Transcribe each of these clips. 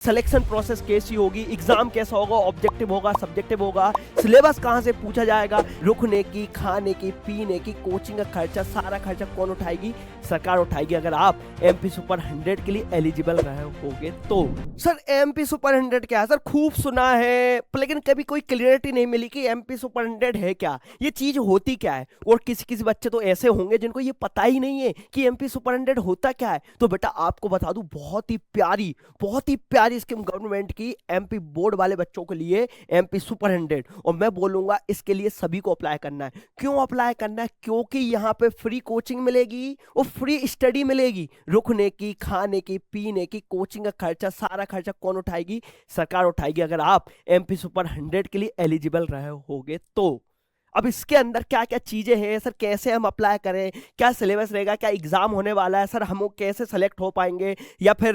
Selection process कैसी होगी, exam कैसा होगा, ऑब्जेक्टिव होगा, सब्जेक्टिव होगा, सिलेबस कहाँ से पूछा जाएगा, रुकने की, खाने की, पीने की, कोचिंग का खर्चा, सारा खर्चा कौन उठाएगी? सरकार उठाएगी अगर आप एमपी सुपर 100 के लिए एलिजिबल रहे होगे तो। सर एमपी सुपर 100 क्या है? सर खूब सुना है लेकिन कभी कोई क्लियरिटी नहीं मिली कि एमपी सुपर 100 है क्या, ये चीज होती क्या है। और किसी किसी बच्चे तो ऐसे होंगे जिनको ये पता ही नहीं है कि एमपी सुपर 100 होता क्या है। तो बेटा आपको बता दूं, बहुत ही प्यारी स्कीम गवर्नमेंट की एमपी बोर्ड वाले बच्चों के लिए, एमपी सुपर 100। और मैं बोलूंगा इसके लिए सभी को अप्लाई करना है। क्यों अप्लाई करना है? क्योंकि यहाँ पे फ्री कोचिंग मिलेगी और फ्री स्टडी मिलेगी। रुकने की, खाने की, पीने की, कोचिंग का खर्चा, सारा खर्चा कौन उठाएगी? सरकार उठाएगी अगर आप एमपी सुपर 100 के लिए एलिजिबल रहे होगे तो। अब इसके अंदर क्या क्या चीजें हैं सर, कैसे हम अप्लाई करें, क्या सिलेबस रहेगा, क्या एग्जाम होने वाला है सर, हम कैसे सेलेक्ट हो पाएंगे, या फिर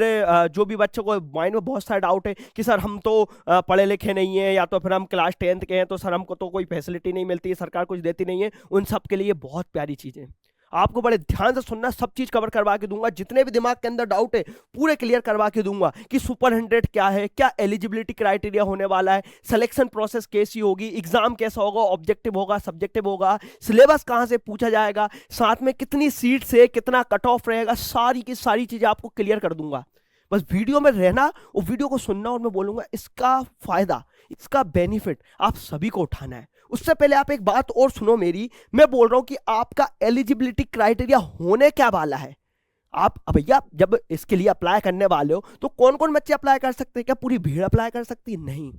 जो भी बच्चों को माइंड में बहुत सारा डाउट है कि सर हम तो पढ़े लिखे नहीं है, या तो फिर हम क्लास 10th के हैं तो सर हमको तो कोई फैसिलिटी नहीं मिलती है, सरकार कुछ देती नहीं है, उन सब के लिए बहुत प्यारी चीजें। आपको बड़े ध्यान से सुनना, सब चीज कवर करवा के दूंगा, जितने भी दिमाग के अंदर डाउट है पूरे क्लियर करवा के दूंगा कि सुपर 100 क्या है, क्या एलिजिबिलिटी क्राइटेरिया होने वाला है, सिलेक्शन प्रोसेस कैसी होगी, एग्जाम कैसा होगा, ऑब्जेक्टिव होगा, सब्जेक्टिव होगा, सिलेबस कहां से पूछा जाएगा, साथ में कितनी सीट से कितना कट ऑफ रहेगा, सारी की सारी चीजें आपको क्लियर कर दूंगा। बस वीडियो में रहना और वीडियो को सुनना, और मैं बोलूंगा इसका फायदा, इसका बेनिफिट आप सभी को उठाना है। उससे पहले आप एक बात और सुनो मेरी, मैं बोल रहा हूं कि आपका एलिजिबिलिटी क्राइटेरिया होने क्या वाला है। आप भैया जब इसके लिए अप्लाई करने वाले हो तो कौन कौन बच्चे अप्लाई कर सकते हैं? क्या पूरी भीड़ अप्लाई कर सकती है? नहीं।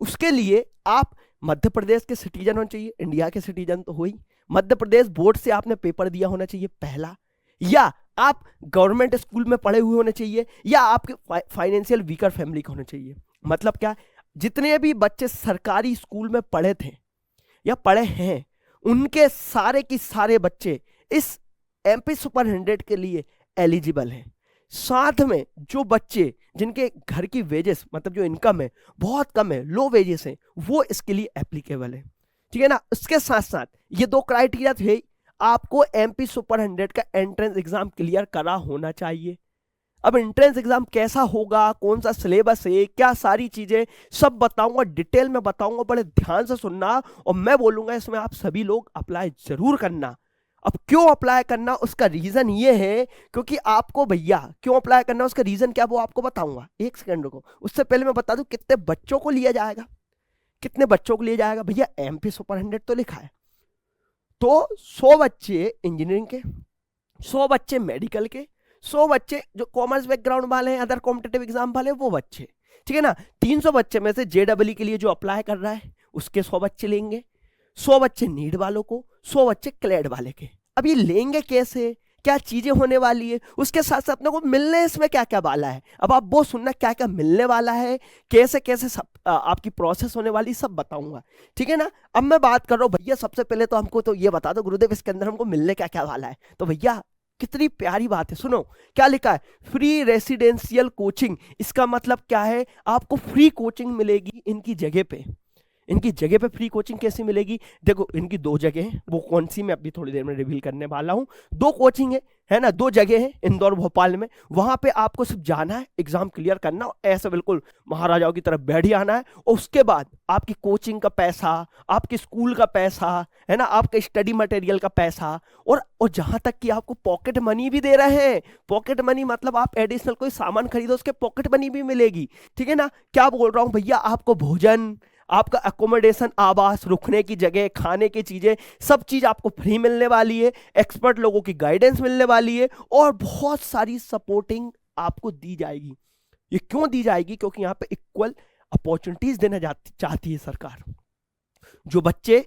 उसके लिए आप मध्य प्रदेश के सिटीजन होने चाहिए, इंडिया के सिटीजन तो हो ही, मध्य प्रदेश बोर्ड से आपने पेपर दिया होना चाहिए पहला, या आप गवर्नमेंट स्कूल में पढ़े हुए होने चाहिए, या आपके फाइनेंशियल वीकर फैमिली के होने चाहिए। मतलब क्या, जितने भी बच्चे सरकारी स्कूल में पढ़े थे या पढ़े हैं, उनके सारे की सारे बच्चे इस एमपी सुपर 100 के लिए एलिजिबल हैं। साथ में जो बच्चे जिनके घर की वेजेस, मतलब जो इनकम है बहुत कम है, लो वेजेस हैं, वो इसके लिए एप्लीकेबल है। ठीक है ना। इसके साथ साथ ये दो क्राइटेरिया थे, आपको एमपी सुपर 100 का एंट्रेंस एग्जाम क्लियर करा होना चाहिए। अब एंट्रेंस एग्जाम कैसा होगा, कौन सा सिलेबस है, क्या सारी चीजें सब बताऊंगा, डिटेल में बताऊंगा, बड़े ध्यान से सुनना। और मैं बोलूंगा इसमें आप सभी लोग अप्लाई जरूर करना। अब क्यों अप्लाई करना, उसका रीजन ये है, क्योंकि आपको भैया क्यों अप्लाई करना, उसका रीजन क्या वो आपको बताऊंगा। एक सेकंड रुको, उससे पहले मैं बता दूं कितने बच्चों को लिया जाएगा। कितने बच्चों को लिया जाएगा भैया? एमपी सुपर 100 तो लिखा है, तो 100 बच्चे इंजीनियरिंग के, 100 बच्चे मेडिकल के, 100 बच्चे जो कॉमर्स बैकग्राउंड वाले हैं, अदर कॉम्पिटेटिव एग्जाम वाले, वो बच्चे। ठीक है ना। 300 बच्चे में से जेडब्ल्यू के लिए जो अप्लाई कर रहा है उसके 100 बच्चे लेंगे, 100 बच्चे नीट वालों को, 100 बच्चे क्लेड वाले के। अब ये लेंगे कैसे, क्या चीजें होने वाली है, उसके साथ साथ अपने को मिलने इसमें क्या क्या वाला है, अब आप वो सुनना क्या क्या मिलने वाला है, कैसे कैसे सब आपकी प्रोसेस होने वाली, सब बताऊंगा। ठीक है ना। अब मैं बात कर रहा हूँ भैया, सबसे पहले तो हमको तो ये बता दो गुरुदेव, इसके अंदर हमको मिलने क्या क्या वाला है। तो भैया कितनी प्यारी बात है, सुनो क्या लिखा है, फ्री रेसिडेंशियल कोचिंग। इसका मतलब क्या है, आपको फ्री कोचिंग मिलेगी इनकी जगह पे। इनकी जगह पे फ्री कोचिंग कैसी मिलेगी? देखो इनकी दो जगह हैं, वो कौन सी मैं अभी थोड़ी देर में रिवील करने वाला हूं। दो कोचिंग है ना, दो जगह है, इंदौर भोपाल में। वहां पे आपको सिर्फ जाना है, एग्जाम क्लियर करना, ऐसे बिल्कुल महाराजाओं की तरफ बैठ आना है। और उसके बाद आपकी कोचिंग का पैसा, आपके स्कूल का पैसा, है ना, आपके स्टडी मटेरियल का पैसा, और जहां तक कि आपको पॉकेट मनी भी दे रहे हैं। पॉकेट मनी मतलब आप एडिशनल कोई सामान खरीदो उसके पॉकेट मनी भी मिलेगी। ठीक है ना। क्या बोल रहा हूं भैया, आपको भोजन, आपका अकोमोडेशन, आवास, रुकने की जगह, खाने की चीजें, सब चीज आपको फ्री मिलने वाली है। एक्सपर्ट लोगों की गाइडेंस मिलने वाली है, और बहुत सारी सपोर्टिंग आपको दी जाएगी। ये क्यों दी जाएगी? क्योंकि यहाँ पे इक्वल अपॉर्चुनिटीज देना चाहती है सरकार। जो बच्चे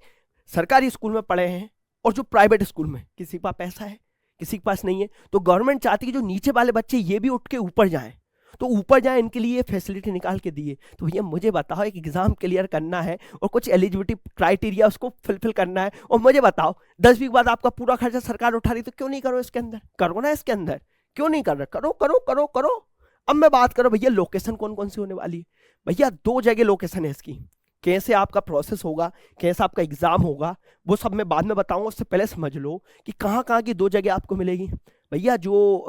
सरकारी स्कूल में पढ़े हैं और जो प्राइवेट स्कूल में, किसी के पास पैसा है, किसी के पास नहीं है, तो गवर्नमेंट चाहती है कि जो नीचे वाले बच्चे ये भी उठ के ऊपर जाएं, तो ऊपर जाए, इनके लिए फैसिलिटी निकाल के दिए। तो भैया मुझे बताओ, एक एग्जाम क्लियर करना है और कुछ एलिजिबिलिटी क्राइटेरिया उसको फुलफिल करना है, और मुझे बताओ 10वीं के बाद आपका पूरा खर्चा सरकार उठा रही, तो क्यों नहीं करो इसके अंदर? करो ना इसके अंदर, क्यों नहीं कर रहे? करो करो करो करो। अब मैं बात करो भैया लोकेशन कौन कौन सी होने वाली है। भैया 2 जगह लोकेशन है इसकी। कैसे आपका प्रोसेस होगा, कैसा आपका एग्जाम होगा, वो सब मैं बाद में बताऊंगा। उससे पहले समझ लो कि कहाँ कहाँ की 2 जगह आपको मिलेगी। भैया जो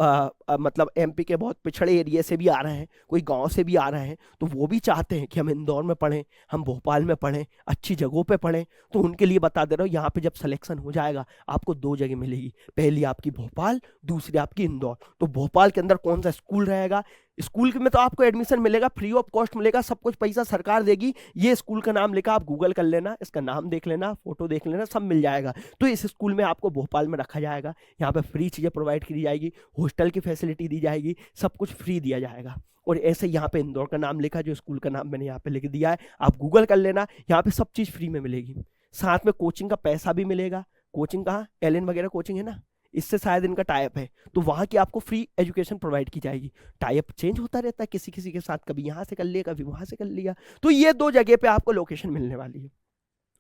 मतलब एमपी के बहुत पिछड़े एरिया से भी आ रहे हैं, कोई गांव से भी आ रहे हैं, तो वो भी चाहते हैं कि हम इंदौर में पढ़ें, हम भोपाल में पढ़ें, अच्छी जगहों पे पढ़ें। तो उनके लिए बता दे रहा हूँ, यहाँ पे जब सिलेक्शन हो जाएगा आपको दो जगह मिलेगी, पहली आपकी भोपाल, दूसरी आपकी इंदौर। तो भोपाल के अंदर कौन सा स्कूल रहेगा, स्कूल में तो आपको एडमिशन मिलेगा, फ्री ऑफ कॉस्ट मिलेगा, सब कुछ पैसा सरकार देगी। ये स्कूल का नाम लिखा, आप गूगल कर लेना, इसका नाम देख लेना, फोटो देख लेना, सब मिल जाएगा। तो इस स्कूल में आपको भोपाल में रखा जाएगा, यहाँ पे फ्री चीज़ें प्रोवाइड की जाएगी, हॉस्टल की फैसिलिटी दी जाएगी, सब कुछ फ्री दिया जाएगा। और ऐसे यहाँ पे इंदौर का नाम लिखा, जो स्कूल का नाम मैंने यहाँ पे लिख दिया है, आप गूगल कर लेना, यहाँ पे सब चीज़ फ्री में मिलेगी। साथ में कोचिंग का पैसा भी मिलेगा। कोचिंग कहाँ, एलन वगैरह कोचिंग है ना, इससे शायद इनका टाइप है, तो वहाँ की आपको फ्री एजुकेशन प्रोवाइड की जाएगी। टाइप चेंज होता रहता है किसी किसी के साथ, कभी यहाँ से कर लिया, कभी वहाँ से कर लिया। तो ये दो जगह पे आपको लोकेशन मिलने वाली है।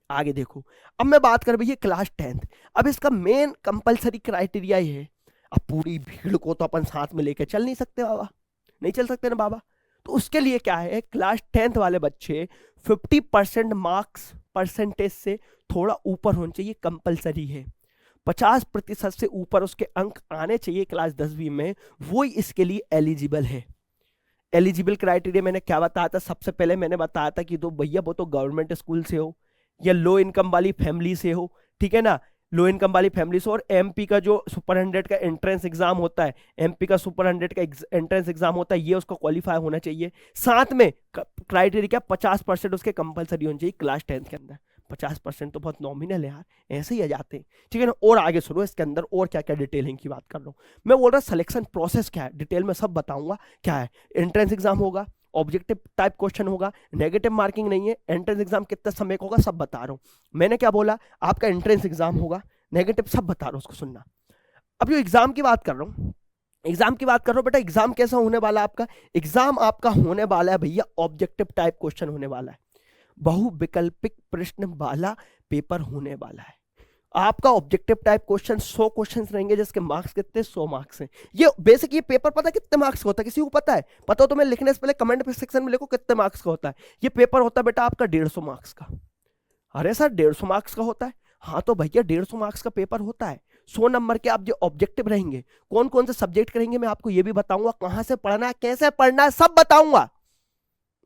आगे देखो, अब मैं बात कर भैया क्लास 10th। अब इसका मेन कंपलसरी क्राइटेरिया ये है, अब पूरी भीड़ को तो अपन साथ में लेकर चल नहीं सकते बाबा, नहीं चल सकते ना बाबा। तो उसके लिए क्या है, क्लास 10th वाले बच्चे 50% मार्क्स परसेंटेज से थोड़ा ऊपर होने चाहिए, कंपलसरी है। 50% से ऊपर उसके अंक आने चाहिए क्लास 10वीं में, वो इसके लिए एलिजिबल है। एलिजिबल क्राइटेरिया मैंने क्या बताया था, सबसे पहले मैंने बताया था कि तो भैया वो तो गवर्नमेंट स्कूल से हो या लो इनकम वाली फैमिली से हो, ठीक है ना, लो इनकम वाली फैमिली से। और एमपी का जो सुपर 100 का एंट्रेंस एग्जाम होता है, एमपी का सुपर 100 का एंट्रेंस एग्जाम होता है, ये उसको क्वालिफाई होना चाहिए। साथ में क्राइटेरिया क्या, 50% उसके कंपलसरी होनी चाहिए क्लास 10 के अंदर। 50% तो बहुत नॉमिनल है यार, ऐसे ही आ जाते हैं, ठीक है ना। और आगे सुनो, इसके अंदर और क्या क्या डिटेलिंग की बात कर रहा हूँ मैं, बोल रहा सिलेक्शन प्रोसेस क्या है, डिटेल में सब बताऊंगा। क्या है, एंट्रेंस एग्जाम होगा, ऑब्जेक्टिव टाइप क्वेश्चन होगा, नेगेटिव मार्किंग नहीं है। एंट्रेंस एग्जाम कितने समय का होगा सब बता रहा हूँ। मैंने क्या बोला, आपका एंट्रेंस एग्जाम होगा, नेगेटिव सब बता रहा हूँ, उसको सुनना। अब जो एग्जाम की बात कर रहा हूँ, एग्जाम की बात कर रहा हूँ बेटा, एग्जाम कैसा होने वाला है आपका, एग्जाम आपका होने वाला है भैया ऑब्जेक्टिव टाइप क्वेश्चन होने वाला है, बहुविकल्पिक प्रश्न वाला पेपर होने वाला है। आपका ऑब्जेक्टिव टाइप क्वेश्चन 100 क्वेश्चन रहेंगे, जिसके मार्क्स कितने, 100 मार्क्स हैं। ये बेसिक, ये पेपर पता है कितने मार्क्स का होता है, किसी को पता है? पता हो तो मैं लिखने से पहले कमेंट पे सेक्शन में लिखो कितने मार्क्स का होता है। ये पेपर होता है बेटा आपका 150 मार्क्स का। अरे सर 150 मार्क्स का होता है, हाँ तो भैया 150 मार्क्स का पेपर होता है। 100 नंबर के आप जो ऑब्जेक्टिव रहेंगे, कौन कौन से सब्जेक्ट करेंगे मैं आपको ये भी बताऊंगा, कहां से पढ़ना है, कैसे पढ़ना है, सब बताऊंगा।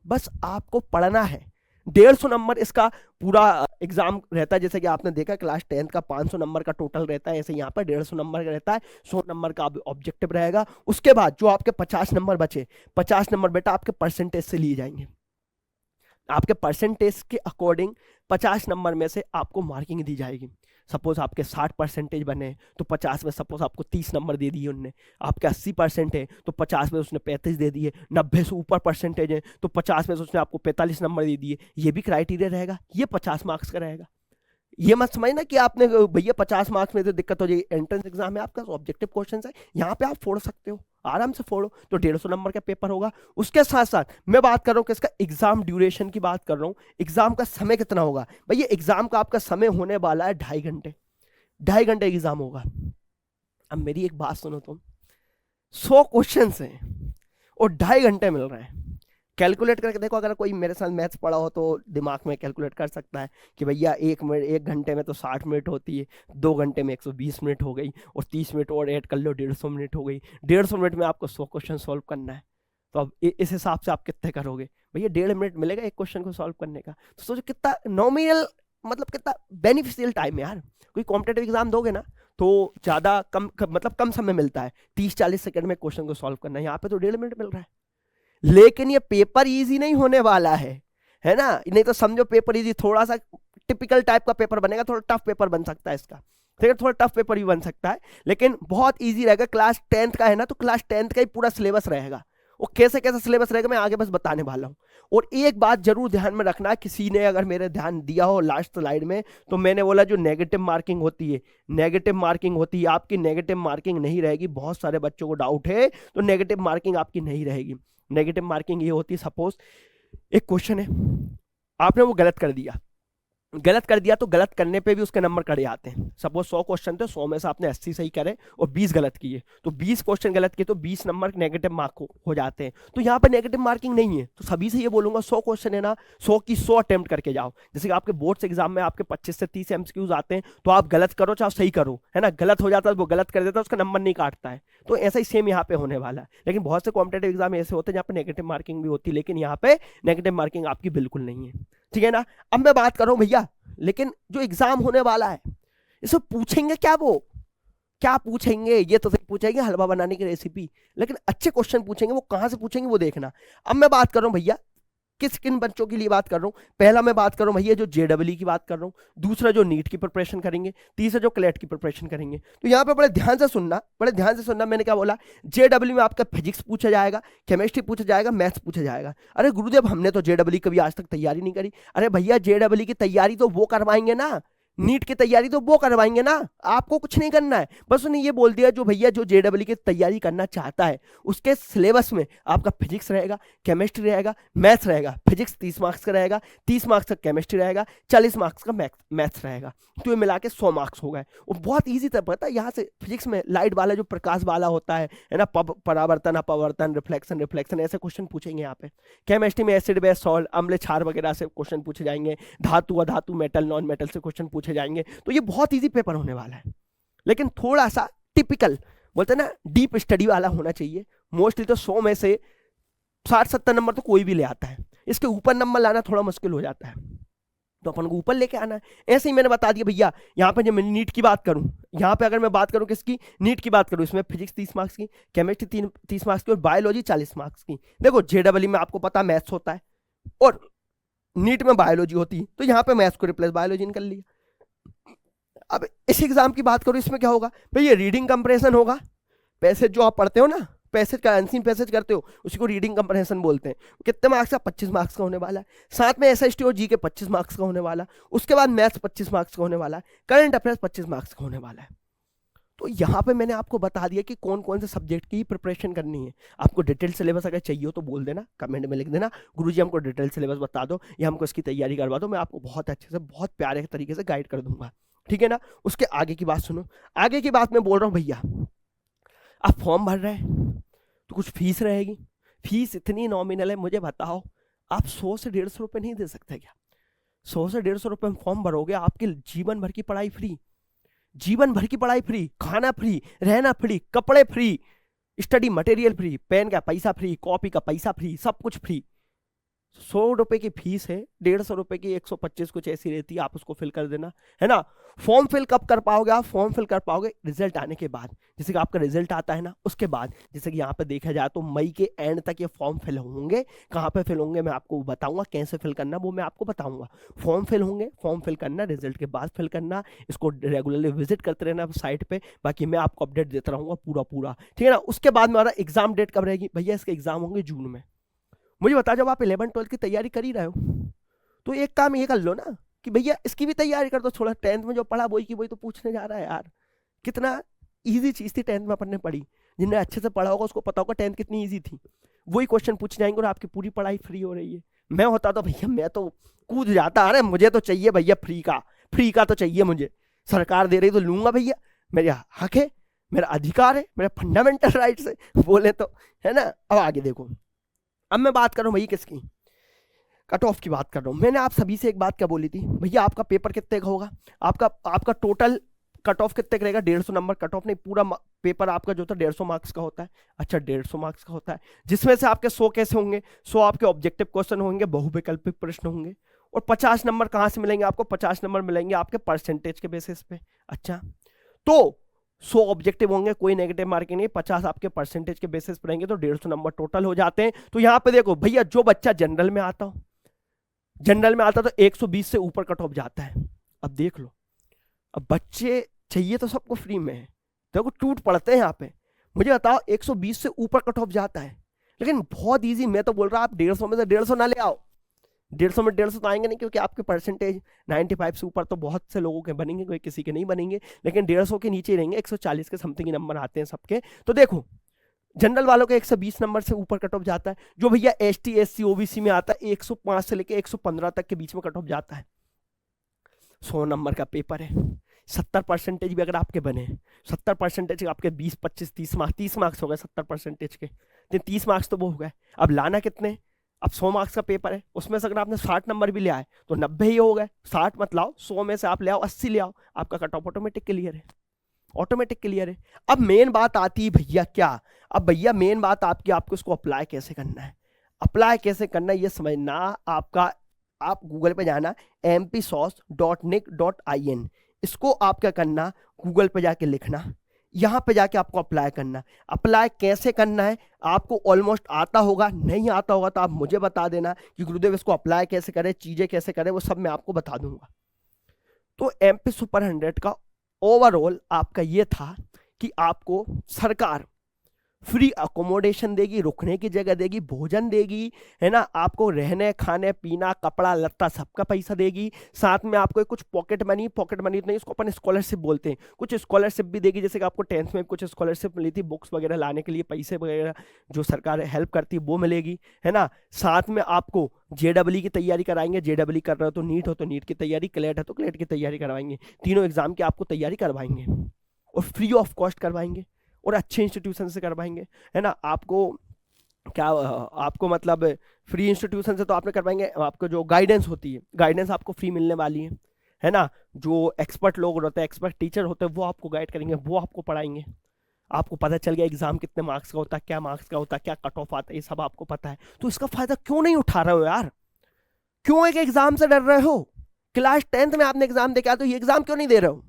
बस आपको पढ़ना है। 150 नंबर इसका पूरा एग्जाम रहता है, जैसे कि आपने देखा क्लास 10th का 500 नंबर का टोटल रहता है, ऐसे यहाँ पर 150 नंबर का रहता है। 100 नंबर का ऑब्जेक्टिव रहेगा। उसके बाद जो आपके 50 नंबर बचे, 50 नंबर बेटा आपके परसेंटेज से लिए जाएंगे। आपके परसेंटेज के अकॉर्डिंग 50 नंबर में से आपको मार्किंग दी जाएगी। सपोज आपके 60% बने तो 50 में सपोज आपको 30 नंबर दे दिए उनने। आपके 80% है तो 50 में उसने 35 दे दिए। 90 से ऊपर परसेंटेज है तो 50 में से उसने आपको 45 नंबर दे दिए। ये भी क्राइटेरिया रहेगा, ये 50 मार्क्स का रहेगा। ये मत समझना कि आपने भैया 50 मार्क्स में तो दिक्कत हो जाएगी। एंट्रेंस एग्जाम है आपका, ऑब्जेक्टिव क्वेश्चन है, यहाँ पे आप फोड़ सकते हो, आराम से फोड़ो। तो 150 नंबर का पेपर होगा। उसके साथ साथ मैं बात कर रहा हूँ कि इसका एग्जाम ड्यूरेशन की बात कर रहा हूँ, एग्जाम का समय कितना होगा। भैया एग्जाम का आपका समय होने वाला है 2.5 घंटे, 2.5 घंटे एग्जाम होगा। अब मेरी एक बात सुनो तुम, 100 क्वेश्चन हैं और 2.5 घंटे मिल रहे हैं। कैलकुलेट करके देखो, अगर कोई मेरे साथ मैथ्स पढ़ा हो तो दिमाग में कैलकुलेट कर सकता है कि भैया 1 घंटे में तो 60 मिनट होती है, 2 घंटे में 120 मिनट हो गई, और 30 मिनट और ऐड कर लो 150 मिनट हो गई। 150 मिनट में आपको 100 क्वेश्चन सॉल्व करना है। तो अब इस हिसाब से आप कितने करोगे भैया, 1.5 मिनट मिलेगा एक क्वेश्चन को सॉल्व करने का। तो सोचो कितना नॉमिनल, मतलब कितना बेनिफिशियल टाइम है यार। कोई कॉम्पिटेटिव एग्जाम दोगे ना तो ज़्यादा मतलब कम समय मिलता है, 30-40 सेकंड में क्वेश्चन को सॉल्व करना है, यहाँ पे तो 1.5 मिनट मिल रहा है। लेकिन ये पेपर इजी नहीं होने वाला है ना। नहीं तो समझो पेपर इजी, थोड़ा सा टिपिकल टाइप का पेपर बनेगा, थोड़ा टफ पेपर बन सकता है इसका, ठीक है, थोड़ा टफ पेपर भी बन सकता है, लेकिन बहुत इजी रहेगा। क्लास 10th का है ना, तो क्लास 10th का ही पूरा सिलेबस रहेगा। वो कैसे कैसे सिलेबस रहेगा मैं आगे बस बताने वाला हूँ। और एक बात जरूर ध्यान में रखना, किसी ने अगर मेरे ध्यान दिया हो लास्ट स्लाइड में, तो मैंने बोला जो नेगेटिव मार्किंग होती है, नेगेटिव मार्किंग होती है, आपकी नेगेटिव मार्किंग नहीं रहेगी। बहुत सारे बच्चों को डाउट है, तो नेगेटिव मार्किंग आपकी नहीं रहेगी। नेगेटिव मार्किंग ये होती है, सपोज एक क्वेश्चन है आपने वो गलत कर दिया, गलत कर दिया तो गलत करने पे भी उसके नंबर कट जाते हैं। सपोज 100 क्वेश्चन थे, 100 में से आपने 80 सही करे और 20 गलत किए, तो 20 क्वेश्चन गलत किए तो 20 नंबर नेगेटिव मार्क हो जाते हैं। तो यहाँ पे नेगेटिव मार्किंग नहीं है। तो सभी से ये बोलूंगा 100 क्वेश्चन है ना, 100 की 100 अटेम्प्ट करके जाओ। जैसे कि आपके बोर्ड्स एग्जाम में आपके 25 से 30 एमसीक्यूज आते हैं, तो आप गलत करो चाहे सही करो, है ना, गलत हो जाता है वो गलत कर देता है, उसका नंबर नहीं काटता है। तो ऐसा ही सेम यहाँ पे होने वाला है। लेकिन बहुत से कॉम्पिटेटिव एग्जाम ऐसे होते हैं जहाँ पे नेगेटिव मार्किंग भी होती है, लेकिन यहाँ पे नेगेटिव मार्किंग आपकी बिल्कुल नहीं है, ठीक है ना। अब मैं बात करूं भैया, लेकिन जो एग्जाम होने वाला है इसमें पूछेंगे क्या, वो क्या पूछेंगे, ये तो पूछेंगे हलवा बनाने की रेसिपी, लेकिन अच्छे क्वेश्चन पूछेंगे। वो कहां से पूछेंगे वो देखना। अब मैं बात कर रहा हूं भैया किस किन बच्चों के लिए बात कर रहा हूं। पहला मैं बात कर रहा हूं भैया जो जेडब्ल्यू की बात कर रहा हूं, दूसरा जो नीट की प्रिपरेशन करेंगे, तीसरा जो क्लेट की प्रिपरेशन करेंगे। तो यहाँ पे बड़े ध्यान से सुनना, बड़े ध्यान से सुनना। मैंने क्या बोला, जेडब्ल्यू में आपका फिजिक्स पूछा जाएगा, केमिस्ट्री पूछा जाएगा, मैथ्स पूछा जाएगा। अरे गुरुदेव हमने तो जेडब्ल्यू कभी आज तक तैयारी नहीं करी। अरे भैया जेडब्ल्यू की तैयारी तो वो करवाएंगे ना, नीट की तैयारी तो वो करवाएंगे ना, आपको कुछ नहीं करना है। बस उन्हें ये बोल दिया जो भैया जो जेडब्ल्यू की तैयारी करना चाहता है उसके सिलेबस में आपका फिजिक्स रहेगा, केमिस्ट्री रहेगा, मैथ्स रहेगा। फिजिक्स 30 मार्क्स का रहेगा, 30 मार्क्स का केमिस्ट्री रहेगा, 40 मार्क्स का मैथ्स रहेगा। तो ये मिला के 100 मार्क्स हो गए। और बहुत ईजी था पता है, यहाँ से फिजिक्स में लाइट वाला जो प्रकाश वाला होता है ना, परावर्तन अपवर्तन रिफ्लेक्शन रिफ्लेक्शन ऐसे क्वेश्चन पूछेंगे यहाँ पे। केमिस्ट्री में एसिड बेस सॉल्ट अम्ल क्षार वगैरह से क्वेश्चन पूछे जाएंगे, धातु अधातु मेटल नॉन मेटल से क्वेश्चन पूछे जाएंगे। तो ये बहुत इजी पेपर होने वाला है, लेकिन थोड़ा सा टिपिकल बोलते हैं ना डीप स्टडी वाला होना चाहिए। मोस्टली तो 100 में से 60-70 नंबर तो कोई भी ले आता है, इसके ऊपर नंबर लाना थोड़ा मुश्किल हो जाता है, तो अपन को ऊपर लेके आना है। ऐसे ही मैंने बता दिया भैया। यहाँ पे जब मैं नीट की बात करूँ, यहाँ पे अगर मैं बात करूँ किसकी, नीट की बात करूँ, इसमें फिजिक्स 30 मार्क्स की, केमिस्ट्री 30 मार्क्स की और बायोलॉजी 40 मार्क्स की। देखो जेडब्ल्यू में आपको पता मैथ्स होता है और नीट में बायोलॉजी होती है, तो यहाँ पे मैथ्स को रिप्लेस बायोलॉजी निकल लिया। अब इस एग्जाम की बात करूँ, इसमें क्या होगा भैया, रीडिंग कंप्रेशन होगा। पैसेज जो आप पढ़ते हो ना, पैसेज का अनसीन पैसेज करते हो, उसी को रीडिंग कंप्रेशन बोलते हैं। कितने मार्क्स का, 25 मार्क्स का होने वाला है। साथ में एसएसटी और जी के 25 मार्क्स का होने वाला। उसके बाद मैथ्स 25 मार्क्स का होने वाला है, करंट अफेयर्स 25 मार्क्स का होने वाला है। तो यहाँ पे मैंने आपको बता दिया कि कौन कौन से सब्जेक्ट की प्रिपरेशन करनी है। आपको डिटेल सिलेबस अगर चाहिए हो तो बोल देना, कमेंट में लिख देना, गुरुजी हमको डिटेल सिलेबस बता दो या हमको इसकी तैयारी करवा दो, मैं आपको बहुत अच्छे से बहुत प्यारे तरीके से गाइड कर दूंगा, ठीक है ना। उसके आगे की बात सुनो। आगे की बात मैं बोल रहा हूँ भैया, आप फॉर्म भर रहे हैं तो कुछ फीस रहेगी। फीस इतनी नॉमिनल है, मुझे बताओ आप 100 से 150 रुपये नहीं दे सकते क्या? 100 से 150 रुपये में फॉर्म भरोगे, आपके जीवन भर की पढ़ाई फ्री, जीवन भर की पढ़ाई फ्री, खाना फ्री, रहना फ्री, कपड़े free, study material free, pen का पैसा फ्री, कॉपी का पैसा फ्री, सब कुछ फ्री। 100 रुपए की फीस है, 150 रुपए की 125 कुछ ऐसी रहती है, आप उसको फिल कर देना, है ना। फॉर्म फिल कब कर पाओगे आप? फॉर्म फिल कर पाओगे रिजल्ट आने के बाद। जैसे कि आपका रिजल्ट आता है ना, उसके बाद, जैसे कि यहाँ पे देखा जाए तो मई के एंड तक ये फॉर्म फिल होंगे। कहाँ पे फिल होंगे मैं आपको बताऊंगा, कैसे फिल करना वो मैं आपको बताऊंगा। फॉर्म फिल होंगे, फॉर्म फिल करना, रिजल्ट के बाद फिल करना, इसको रेगुलरली विजिट करते रहना साइट पे। बाकी मैं आपको अपडेट देता रहूंगा पूरा पूरा, ठीक है ना। उसके बाद मेरा एग्जाम डेट कब रहेगी भैया? इसके एग्जाम होंगे जून में। मुझे बता, जब आप 11-12 की तैयारी कर ही रहे हो तो एक काम ये कर लो ना कि भैया इसकी भी तैयारी कर दो थोड़ा। 10th में जो पढ़ा वही की वही तो पूछने जा रहा है यार। कितना इजी चीज थी 10th में अपन ने पढ़ी, जिन्हें अच्छे से पढ़ा होगा उसको पता होगा 10th कितनी इजी थी। वही क्वेश्चन पूछ जाएंगे और आपकी पूरी पढ़ाई फ्री हो रही है। मैं होता तो भैया मैं तो कूद जाता। अरे मुझे तो चाहिए भैया फ्री का, फ्री का तो चाहिए मुझे। सरकार दे रही तो लूंगा भैया, मेरा हक है, मेरा अधिकार है, मेरा फंडामेंटल राइट्स है बोले तो, है ना। अब आगे देखो, अब मैं बात कर रहा हूँ भैया किसकी, कट ऑफ की बात कर रहा हूँ। मैंने आप सभी से एक बात क्या बोली थी भैया, आपका पेपर कितने का होगा, आपका टोटल कट ऑफ कितने का रहेगा? 150 नंबर कट ऑफ नहीं, पूरा पेपर आपका जो था 150 मार्क्स का होता है। अच्छा 150 मार्क्स का होता है, जिसमें से आपके 100 कैसे होंगे? 100 आपके ऑब्जेक्टिव क्वेश्चन होंगे, बहुविकल्पिक प्रश्न होंगे। और 50 नंबर कहाँ से मिलेंगे आपको? 50 नंबर मिलेंगे आपके परसेंटेज के बेसिस पे। अच्छा, तो 100 ऑब्जेक्टिव होंगे, कोई नेगेटिव मार्किंग नहीं, 50 आपके परसेंटेज के बेसिस पर रहेंगे, तो 150 नंबर टोटल हो जाते हैं। तो यहाँ पे देखो भैया, जो बच्चा जनरल में आता हो, जनरल में आता तो 120 से ऊपर कट ऑफ जाता है। अब देख लो, अब बच्चे चाहिए तो सबको फ्री में है, देखो टूट पड़ते हैं यहाँ पे। मुझे बताओ 120 से ऊपर कट ऑफ जाता है, लेकिन बहुत ईजी। मैं तो बोल रहा आप 150 में से 150 ना ले आओ। 150 में 150 तो आएंगे नहीं, क्योंकि आपके परसेंटेज 95 से ऊपर तो बहुत से लोगों के बनेंगे, कोई किसी के नहीं बनेंगे। लेकिन 150 के नीचे ही रहेंगे, 140 के समथिंग नंबर आते हैं सबके। तो देखो जनरल वालों के 120 नंबर से ऊपर कट ऑफ जाता है। जो भैया एसटी एससी ओबीसी में आता है 105 से लेके 115 तक के बीच में कट ऑफ जाता है। 100 नंबर का पेपर है, 70% भी अगर आपके बने, 70% आपके 20 25 30 मार्क्स, 30 मार्क्स हो गए 70% के, तो 30 मार्क्स तो वो हो गए। अब लाना कितने, अब 100 मार्क्स का पेपर है, उसमें से अगर आपने 60 नंबर भी ले आए तो 90 ही हो गए। 60 मत लाओ, 100 में से आप ले आओ 80 ले आओ, आपका कट ऑफ ऑटोमेटिक क्लियर है, ऑटोमेटिक क्लियर है। अब मेन बात आती है भैया क्या, अब भैया मेन बात आपकी, आपको इसको अप्लाई कैसे करना है, अप्लाई कैसे करना है ये समझना आपका। आप गूगल पे जाना mpsos.nic.in, इसको आप क्या करना, गूगल पे जाके लिखना, यहां पे जाके आपको अप्लाई करना। अप्लाई कैसे करना है आपको ऑलमोस्ट आता होगा, नहीं आता होगा तो आप मुझे बता देना कि गुरुदेव इसको अप्लाई कैसे करें, चीजें कैसे करें, वो सब मैं आपको बता दूंगा। तो एमपी सुपर 100 का ओवरऑल आपका ये था कि आपको सरकार फ्री अकोमोडेशन देगी, रुकने की जगह देगी, भोजन देगी, है ना, आपको रहने खाने पीना कपड़ा लत्ता सबका पैसा देगी, साथ में आपको कुछ पॉकेट मनी तो नहीं, इसको अपन स्कॉलरशिप बोलते हैं, कुछ स्कॉलरशिप भी देगी, जैसे कि आपको 10th में कुछ स्कॉलरशिप मिली थी, बुक्स वगैरह लाने के लिए पैसे वगैरह जो सरकार हेल्प करती है वो मिलेगी, है ना। साथ में आपको जेडब्ल्यू की तैयारी कराएंगे, जेडब्ल्यू कर रहे हो तो नीट की तैयारी, क्लेट है तो क्लेट की तैयारी करवाएंगे, तीनों एग्जाम की आपको तैयारी करवाएंगे और फ्री ऑफ कॉस्ट करवाएंगे और अच्छे इंस्टीट्यूशन से करवाएंगे, है ना। आपको क्या आपको मतलब फ्री इंस्टीट्यूशन से तो आपने करवाएंगे, आपको जो गाइडेंस होती है, गाइडेंस आपको फ्री मिलने वाली है ना। जो एक्सपर्ट लोग होते हैं, एक्सपर्ट टीचर होते हैं, वो आपको गाइड करेंगे, वो आपको पढ़ाएंगे, आपको पता चल गया एग्जाम कितने मार्क्स का होता है, क्या मार्क्स का होता है, क्या कट ऑफ आता है, ये सब आपको पता है। तो इसका फायदा क्यों नहीं उठा रहे हो यार, क्यों एक एग्जाम से डर रहे हो, क्लास 10th में आपने एग्जाम देखा तो ये एग्जाम क्यों नहीं दे रहे हो,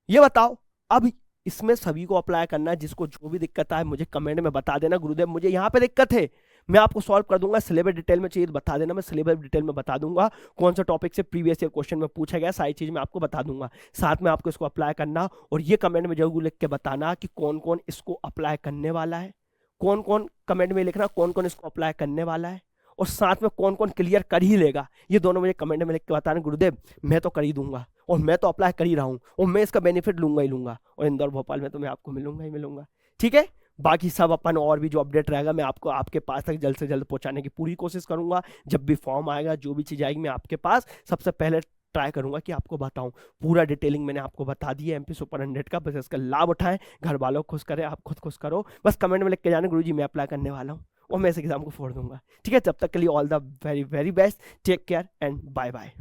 ये बताओ। अब इसमें सभी को अप्लाई करना है, जिसको जो भी दिक्कत आए मुझे कमेंट में बता देना, गुरुदेव मुझे यहाँ पे दिक्कत है, मैं आपको सॉल्व कर दूंगा। सिलेबस डिटेल में चाहिए तो बता देना, मैं सिलेबस डिटेल में बता दूंगा, कौन सा टॉपिक से प्रीवियस ईयर क्वेश्चन में पूछा गया, सारी चीज मैं आपको बता दूंगा। साथ में आपको इसको अप्लाई करना, और ये कमेंट में जरूर लिख के बताना कि कौन कौन इसको अप्लाई करने वाला है, कौन कौन कमेंट में लिखना कौन कौन इसको अप्लाई करने वाला है, और साथ में कौन कौन क्लियर कर ही लेगा, ये दोनों मुझे कमेंट में लिख के बताना। गुरुदेव मैं तो कर ही दूंगा, और मैं तो अप्लाई कर ही रहा हूँ, और मैं इसका बेनिफिट लूंगा ही लूंगा, और इंदौर भोपाल में तो मैं आपको मिलूंगा ही मिलूंगा, ठीक है। बाकी सब अपन और भी जो अपडेट रहेगा मैं आपको आपके पास तक जल्द से जल्द पहुंचाने की पूरी कोशिश करूंगा। जब भी फॉर्म आएगा, जो भी चीज़ आएगी, मैं आपके पास सबसे पहले ट्राई करूंगा कि आपको बताऊं। पूरा डिटेलिंग मैंने आपको बता दी है एमपी सुपर 100 का, बस इसका लाभ उठाएं, घर वालों को खुश करें, आप खुद खुश करो, बस कमेंट में लिख के जाना गुरुजी मैं अप्लाई करने वाला हूँ, और मैं इस एग्जाम को फोड़ दूंगा, ठीक है। तब तक के लिए all the very very best, take care and bye bye.